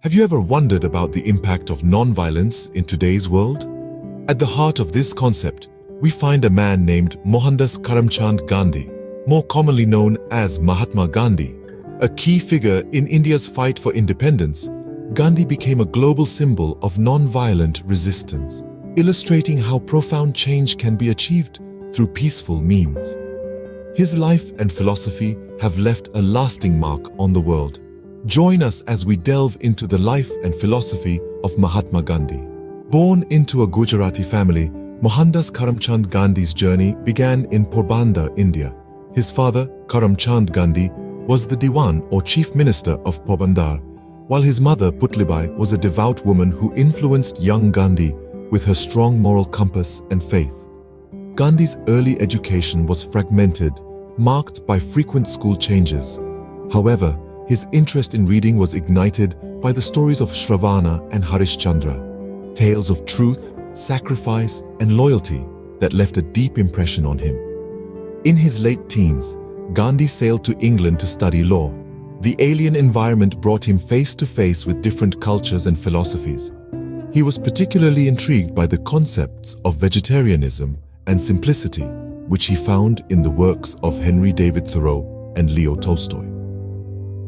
Have you ever wondered about the impact of non-violence in today's world? At the heart of this concept, we find a man named Mohandas Karamchand Gandhi, more commonly known as Mahatma Gandhi. A key figure in India's fight for independence, Gandhi became a global symbol of non-violent resistance, illustrating how profound change can be achieved through peaceful means. His life and philosophy have left a lasting mark on the world. Join us as we delve into the life and philosophy of Mahatma Gandhi. Born into a Gujarati family, Mohandas Karamchand Gandhi's journey began in Porbandar, India. His father, Karamchand Gandhi, was the Diwan or Chief Minister of Porbandar, while his mother, Putlibai, was a devout woman who influenced young Gandhi with her strong moral compass and faith. Gandhi's early education was fragmented, marked by frequent school changes. However, his interest in reading was ignited by the stories of Shravana and Harishchandra, tales of truth, sacrifice, and loyalty that left a deep impression on him. In his late teens, Gandhi sailed to England to study law. The alien environment brought him face to face with different cultures and philosophies. He was particularly intrigued by the concepts of vegetarianism and simplicity, which he found in the works of Henry David Thoreau and Leo Tolstoy.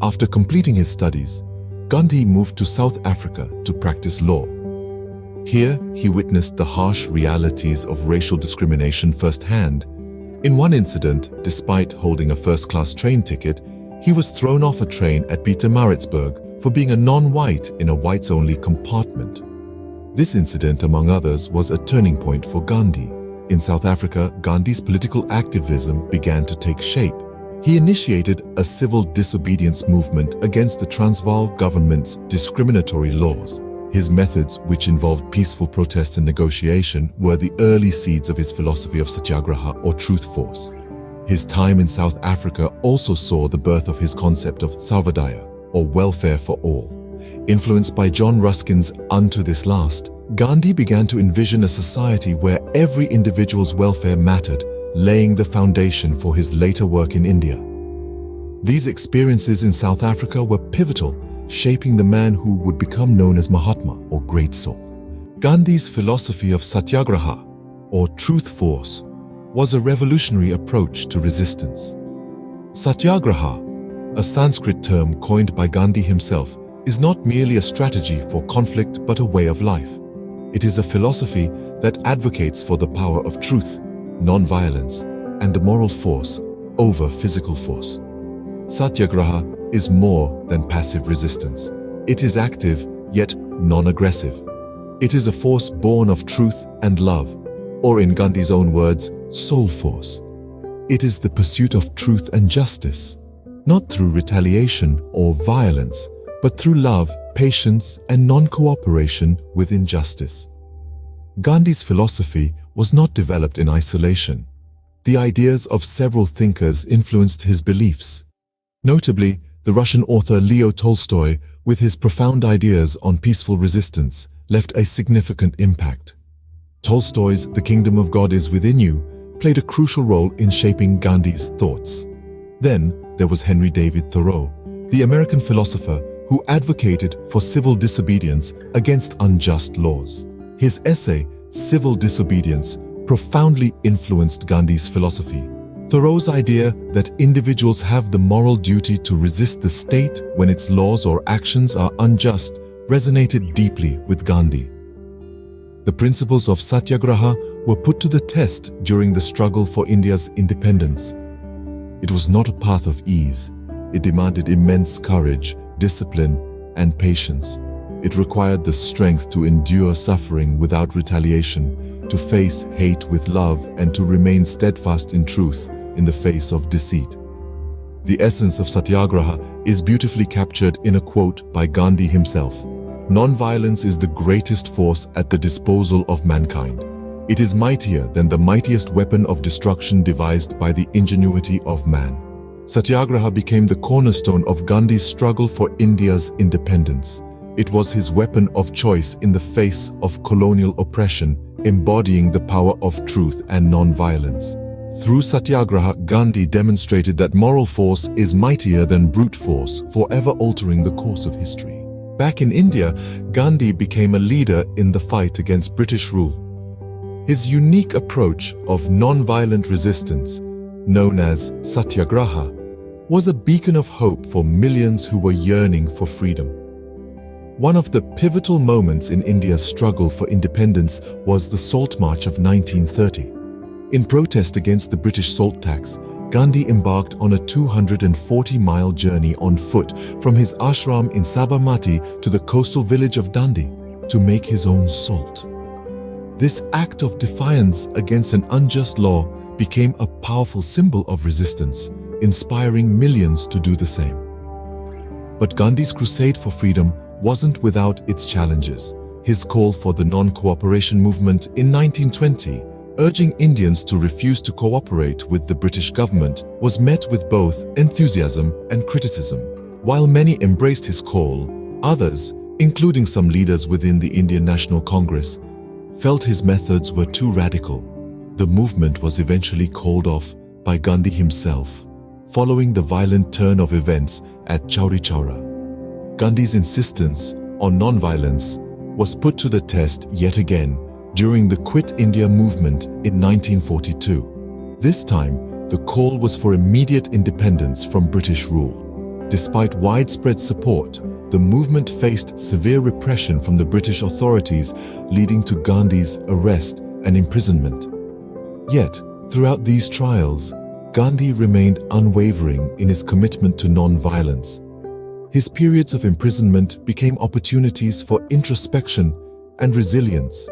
After completing his studies, Gandhi moved to South Africa to practice law. Here, he witnessed the harsh realities of racial discrimination firsthand. In one incident, despite holding a first-class train ticket, he was thrown off a train at Pietermaritzburg for being a non-white in a whites-only compartment. This incident, among others, was a turning point for Gandhi. In South Africa, Gandhi's political activism began to take shape. He initiated a civil disobedience movement against the Transvaal government's discriminatory laws. His methods, which involved peaceful protest and negotiation, were the early seeds of his philosophy of Satyagraha or truth force. His time in South Africa also saw the birth of his concept of Sarvodaya, or welfare for all. Influenced by John Ruskin's Unto This Last, Gandhi began to envision a society where every individual's welfare mattered, laying the foundation for his later work in India. These experiences in South Africa were pivotal, shaping the man who would become known as Mahatma, or Great Soul. Gandhi's philosophy of Satyagraha, or truth force, was a revolutionary approach to resistance. Satyagraha, a Sanskrit term coined by Gandhi himself, is not merely a strategy for conflict but a way of life. It is a philosophy that advocates for the power of truth, non-violence, and the moral force over physical force. Satyagraha is more than passive resistance. It is active, yet non-aggressive. It is a force born of truth and love, or in Gandhi's own words, soul force. It is the pursuit of truth and justice, not through retaliation or violence, but through love, patience, and non-cooperation with injustice. Gandhi's philosophy was not developed in isolation. The ideas of several thinkers influenced his beliefs. Notably, the Russian author Leo Tolstoy, with his profound ideas on peaceful resistance, left a significant impact. Tolstoy's The Kingdom of God is Within You played a crucial role in shaping Gandhi's thoughts. Then there was Henry David Thoreau, the American philosopher who advocated for civil disobedience against unjust laws. His essay, Civil Disobedience, profoundly influenced Gandhi's philosophy. Thoreau's idea that individuals have the moral duty to resist the state when its laws or actions are unjust resonated deeply with Gandhi. The principles of Satyagraha were put to the test during the struggle for India's independence. It was not a path of ease. It demanded immense courage, discipline, and patience. It required the strength to endure suffering without retaliation, to face hate with love, and to remain steadfast in truth in the face of deceit. The essence of Satyagraha is beautifully captured in a quote by Gandhi himself. Non-violence is the greatest force at the disposal of mankind. It is mightier than the mightiest weapon of destruction devised by the ingenuity of man. Satyagraha became the cornerstone of Gandhi's struggle for India's independence. It was his weapon of choice in the face of colonial oppression, embodying the power of truth and non-violence. Through Satyagraha, Gandhi demonstrated that moral force is mightier than brute force, forever altering the course of history. Back in India, Gandhi became a leader in the fight against British rule. His unique approach of non-violent resistance, known as Satyagraha, was a beacon of hope for millions who were yearning for freedom. One of the pivotal moments in India's struggle for independence was the Salt March of 1930. In protest against the British salt tax, Gandhi embarked on a 240-mile journey on foot from his ashram in Sabarmati to the coastal village of Dandi to make his own salt. This act of defiance against an unjust law became a powerful symbol of resistance, inspiring millions to do the same. But Gandhi's crusade for freedom wasn't without its challenges. His call for the non-cooperation movement in 1920, urging Indians to refuse to cooperate with the British government, was met with both enthusiasm and criticism. While many embraced his call, others, including some leaders within the Indian National Congress, felt his methods were too radical. The movement was eventually called off by Gandhi himself, following the violent turn of events at Chauri Chaura. Gandhi's insistence on non-violence was put to the test yet again during the Quit India movement in 1942. This time, the call was for immediate independence from British rule. Despite widespread support, the movement faced severe repression from the British authorities, leading to Gandhi's arrest and imprisonment. Yet, throughout these trials, Gandhi remained unwavering in his commitment to non-violence. His periods of imprisonment became opportunities for introspection and resilience.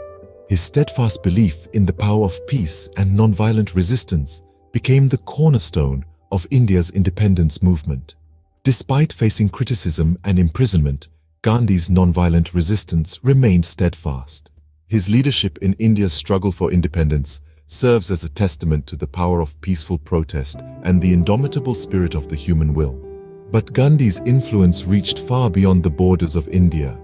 His steadfast belief in the power of peace and non-violent resistance became the cornerstone of India's independence movement. Despite facing criticism and imprisonment, Gandhi's non-violent resistance remained steadfast. His leadership in India's struggle for independence serves as a testament to the power of peaceful protest and the indomitable spirit of the human will. But Gandhi's influence reached far beyond the borders of India.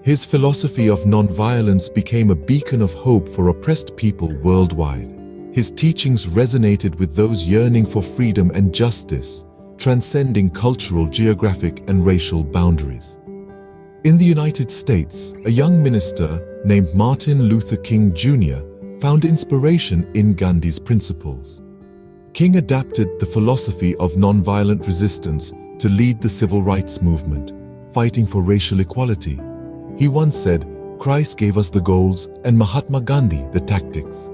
His philosophy of non-violence became a beacon of hope for oppressed people worldwide. His teachings resonated with those yearning for freedom and justice, transcending cultural, geographic, and racial boundaries. In the United States, a young minister named Martin Luther King Jr. found inspiration in Gandhi's principles. King adapted the philosophy of nonviolent resistance to lead the civil rights movement, fighting for racial equality. He once said, "Christ gave us the goals and Mahatma Gandhi the tactics."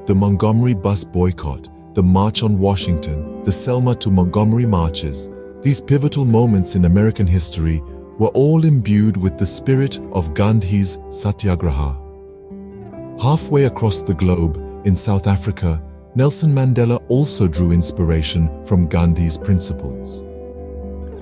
The Montgomery bus boycott, the March on Washington, the Selma to Montgomery marches, these pivotal moments in American history were all imbued with the spirit of Gandhi's Satyagraha. Halfway across the globe, in South Africa, Nelson Mandela also drew inspiration from Gandhi's principles.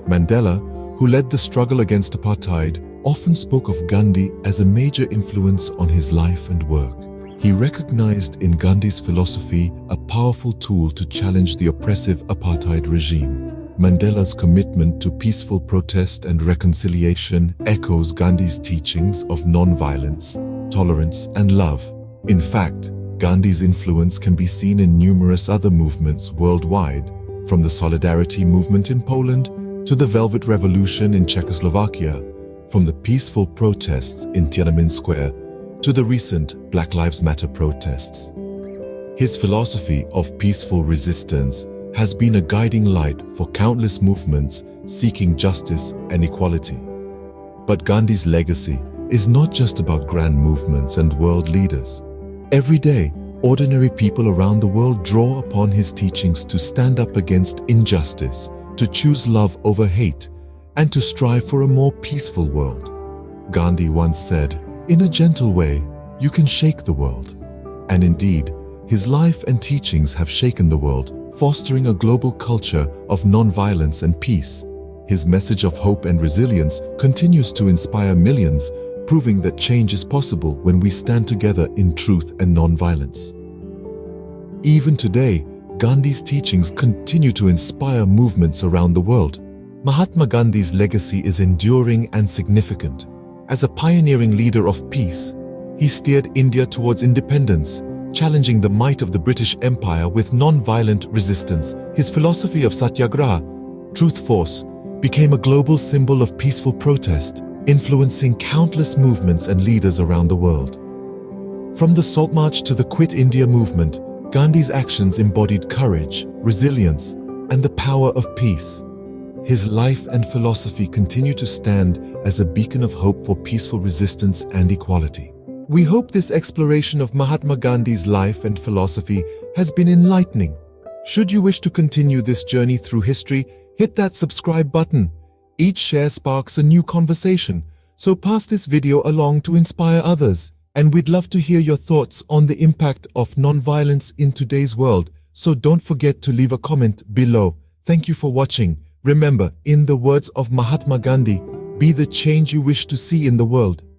Mandela, who led the struggle against apartheid, often spoke of Gandhi as a major influence on his life and work. He recognized in Gandhi's philosophy a powerful tool to challenge the oppressive apartheid regime. Mandela's commitment to peaceful protest and reconciliation echoes Gandhi's teachings of non-violence, tolerance, and love. In fact, Gandhi's influence can be seen in numerous other movements worldwide, from the Solidarity movement in Poland to the Velvet Revolution in Czechoslovakia, from the peaceful protests in Tiananmen Square to the recent Black Lives Matter protests. His philosophy of peaceful resistance has been a guiding light for countless movements seeking justice and equality. But Gandhi's legacy is not just about grand movements and world leaders. Every day, ordinary people around the world draw upon his teachings to stand up against injustice, to choose love over hate, and to strive for a more peaceful world. Gandhi once said, "In a gentle way, you can shake the world." And indeed, his life and teachings have shaken the world, fostering a global culture of non-violence and peace. His message of hope and resilience continues to inspire millions, proving that change is possible when we stand together in truth and non-violence. Even today, Gandhi's teachings continue to inspire movements around the world. Mahatma Gandhi's legacy is enduring and significant. As a pioneering leader of peace, he steered India towards independence, challenging the might of the British Empire with non-violent resistance. His philosophy of Satyagraha, truth force, became a global symbol of peaceful protest, influencing countless movements and leaders around the world. From the Salt March to the Quit India movement, Gandhi's actions embodied courage, resilience, and the power of peace. His life and philosophy continue to stand as a beacon of hope for peaceful resistance and equality. We hope this exploration of Mahatma Gandhi's life and philosophy has been enlightening. Should you wish to continue this journey through history, hit that subscribe button. Each share sparks a new conversation, so pass this video along to inspire others. And we'd love to hear your thoughts on the impact of non-violence in today's world, so don't forget to leave a comment below. Thank you for watching. Remember, in the words of Mahatma Gandhi, be the change you wish to see in the world.